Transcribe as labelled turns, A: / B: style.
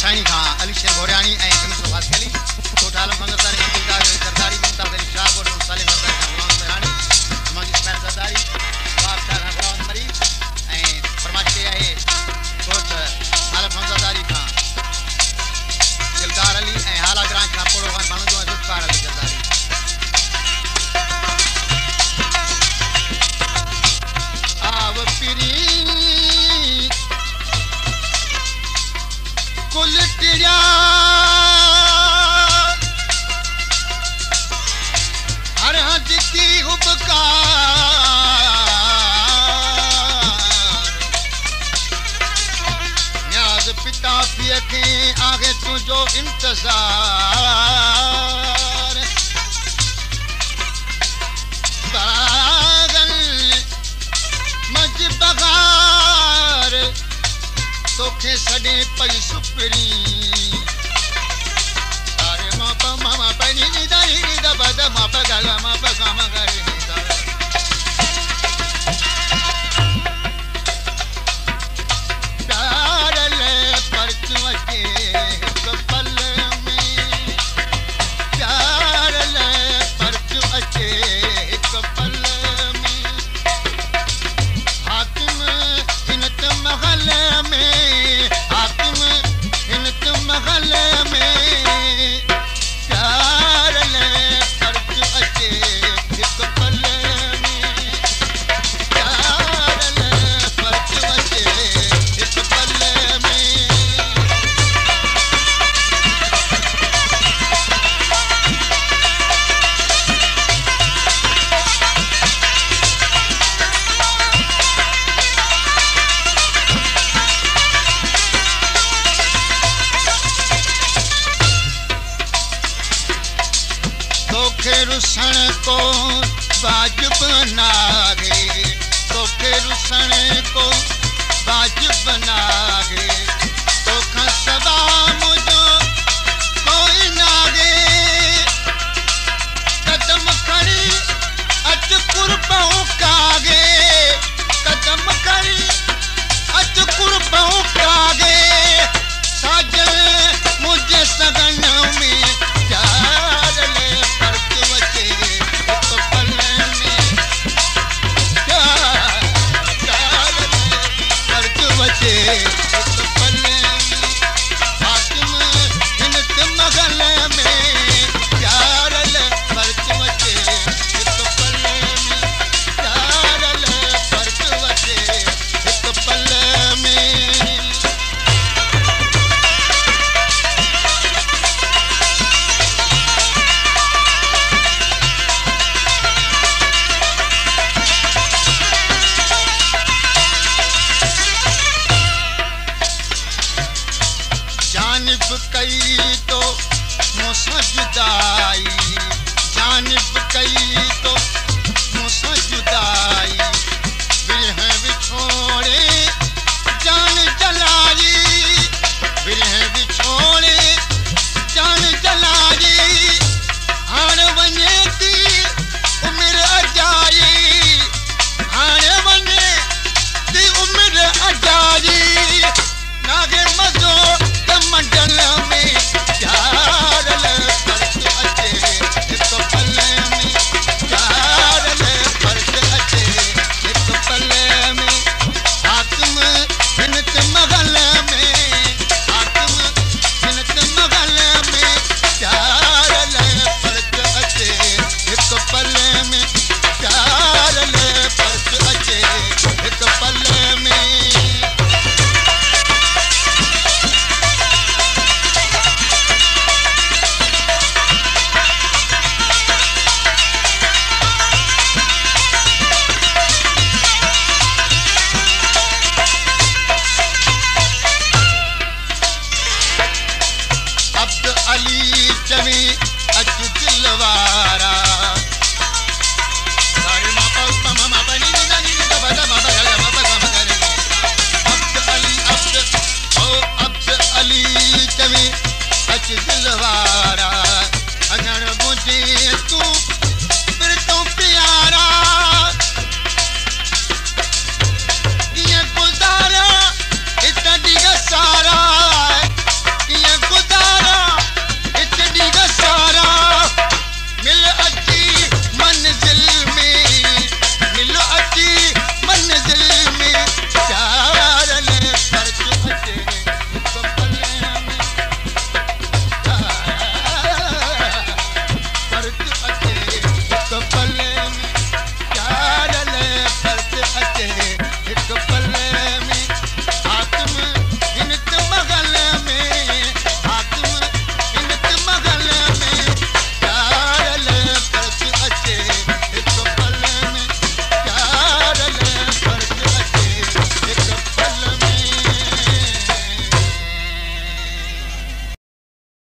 A: साईं खां अली शेर घोरियाणी ऐं commissioner वास्केली coat आलम मंगलदारी मंदिरदार सरदारी मुमताज अली शाह और सालिम सरदार खां गुलाम मेरानी मंगी स्मैल सरदारी बाप शाह खां गुलाम मरी ऐं फरमाइश आहे कोट आलम मंगलदारी खां दिलदार अली ऐं हाला ग्रांच खां पोड़ो खान माण्हू जो जुल्फकार अली जरदारी आव पिरी कुल टिड़िया हर हद की हुबकार न्याज पिता पिय के आगे तुझो इंतजार पागल मज बगार तोखे सॾे पई सुपरी अरे मापा मामा पनी निदा निदा बद मापा गला मापा गामा गरे निदा प्यार ले परचुके कपल में प्यार ले परचुके कपल में हाकिम हिनत महल में रुसण को वाजिब नागे तोखे रुसण को वाजिब नागे तोखा सवा